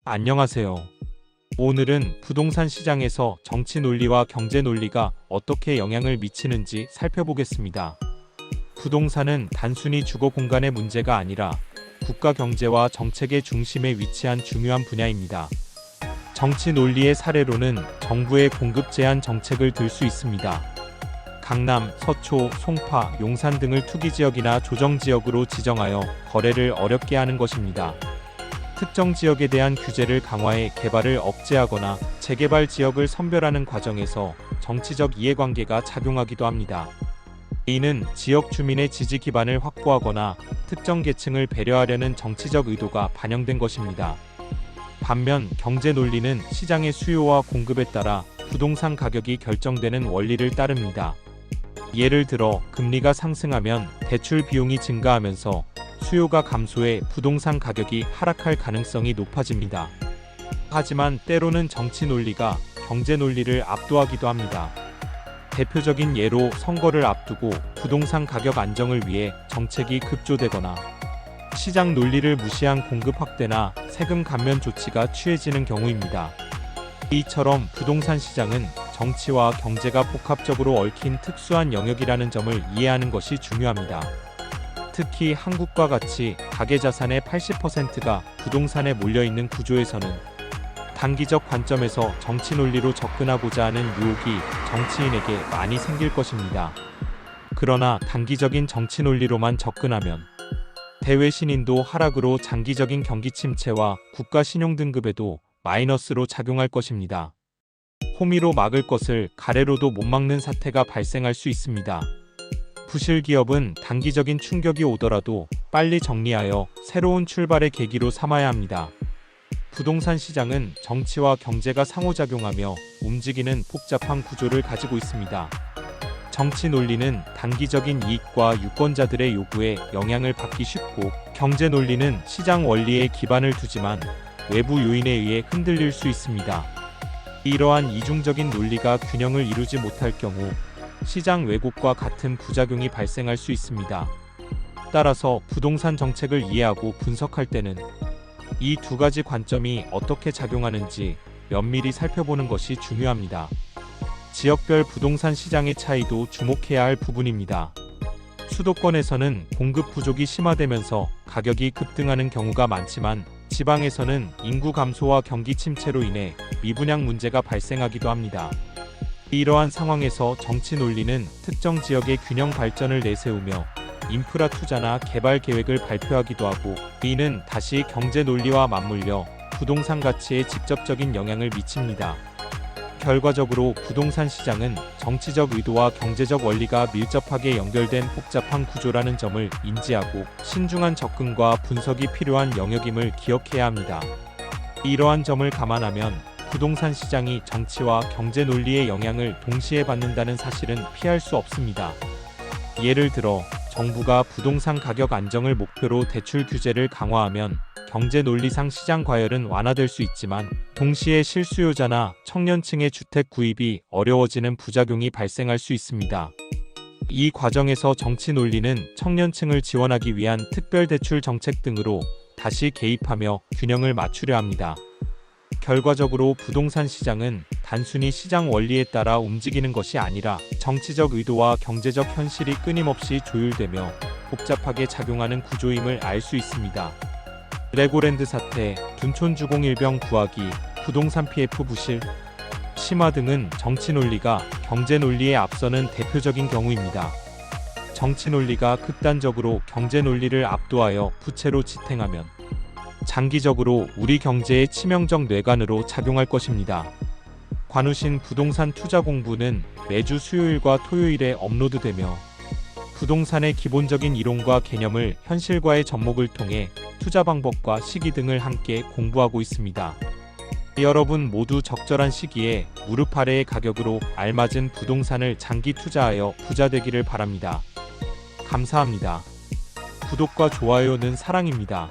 안녕하세요. 오늘은 부동산 시장에서 정치 논리와 경제 논리가 어떻게 영향을 미치는지 살펴보겠습니다. 부동산은 단순히 주거 공간의 문제가 아니라 국가 경제와 정책의 중심에 위치한 중요한 분야입니다. 정치 논리의 사례로는 정부의 공급 제한 정책을 들 수 있습니다. 강남, 서초, 송파, 용산 등을 투기지역이나 조정지역으로 지정하여 거래를 어렵게 하는 것입니다. 특정 지역에 대한 규제를 강화해 개발을 억제하거나 재개발 지역을 선별하는 과정에서 정치적 이해관계가 작용하기도 합니다. 이는 지역 주민의 지지 기반을 확보하거나 특정 계층을 배려하려는 정치적 의도가 반영된 것입니다. 반면 경제 논리는 시장의 수요와 공급에 따라 부동산 가격이 결정되는 원리를 따릅니다. 예를 들어 금리가 상승하면 대출 비용이 증가하면서 수요가 감소해 부동산 가격이 하락할 가능성이 높아집니다. 하지만 때로는 정치 논리가 경제 논리를 압도하기도 합니다. 대표적인 예로 선거를 앞두고 부동산 가격 안정을 위해 정책이 급조되거나 시장 논리를 무시한 공급 확대나 세금 감면 조치가 취해지는 경우입니다. 이처럼 부동산 시장은 정치와 경제가 복합적으로 얽힌 특수한 영역이라는 점을 이해하는 것이 중요합니다. 특히 한국과 같이 가계자산의 80%가 부동산에 몰려있는 구조에서는 단기적 관점에서 정치 논리로 접근하고자 하는 유혹이 정치인에게 많이 생길 것입니다. 그러나 단기적인 정치 논리로만 접근하면 대외 신인도 하락으로 장기적인 경기 침체와 국가 신용 등급에도 마이너스로 작용할 것입니다. 호미로 막을 것을 가래로도 못 막는 사태가 발생할 수 있습니다. 부실 기업은 단기적인 충격이 오더라도 빨리 정리하여 새로운 출발의 계기로 삼아야 합니다. 부동산 시장은 정치와 경제가 상호작용하며 움직이는 복잡한 구조를 가지고 있습니다. 정치 논리는 단기적인 이익과 유권자들의 요구에 영향을 받기 쉽고, 경제 논리는 시장 원리에 기반을 두지만 외부 요인에 의해 흔들릴 수 있습니다. 이러한 이중적인 논리가 균형을 이루지 못할 경우 시장 왜곡과 같은 부작용이 발생할 수 있습니다. 따라서 부동산 정책을 이해하고 분석할 때는 이 두 가지 관점이 어떻게 작용하는지 면밀히 살펴보는 것이 중요합니다. 지역별 부동산 시장의 차이도 주목해야 할 부분입니다. 수도권에서는 공급 부족이 심화되면서 가격이 급등하는 경우가 많지만, 지방에서는 인구 감소와 경기 침체로 인해 미분양 문제가 발생하기도 합니다. 이러한 상황에서 정치 논리는 특정 지역의 균형 발전을 내세우며 인프라 투자나 개발 계획을 발표하기도 하고, 이는 다시 경제 논리와 맞물려 부동산 가치에 직접적인 영향을 미칩니다. 결과적으로 부동산 시장은 정치적 의도와 경제적 원리가 밀접하게 연결된 복잡한 구조라는 점을 인지하고 신중한 접근과 분석이 필요한 영역임을 기억해야 합니다. 이러한 점을 감안하면 부동산 시장이 정치와 경제 논리의 영향을 동시에 받는다는 사실은 피할 수 없습니다. 예를 들어 정부가 부동산 가격 안정을 목표로 대출 규제를 강화하면 경제 논리상 시장 과열은 완화될 수 있지만, 동시에 실수요자나 청년층의 주택 구입이 어려워지는 부작용이 발생할 수 있습니다. 이 과정에서 정치 논리는 청년층을 지원하기 위한 특별대출 정책 등으로 다시 개입하며 균형을 맞추려 합니다. 결과적으로 부동산 시장은 단순히 시장 원리에 따라 움직이는 것이 아니라 정치적 의도와 경제적 현실이 끊임없이 조율되며 복잡하게 작용하는 구조임을 알 수 있습니다. 레고랜드 사태, 둔촌 주공일병 구하기, 부동산 PF 부실, 심화 등은 정치 논리가 경제 논리에 앞서는 대표적인 경우입니다. 정치 논리가 극단적으로 경제 논리를 압도하여 부채로 지탱하면 장기적으로 우리 경제에 치명적 뇌관으로 작용할 것입니다. 관우신 부동산 투자 공부는 매주 수요일과 토요일에 업로드되며, 부동산의 기본적인 이론과 개념을 현실과의 접목을 통해 투자 방법과 시기 등을 함께 공부하고 있습니다. 여러분 모두 적절한 시기에 무릎 아래의 가격으로 알맞은 부동산을 장기 투자하여 부자 되기를 바랍니다. 감사합니다. 구독과 좋아요는 사랑입니다.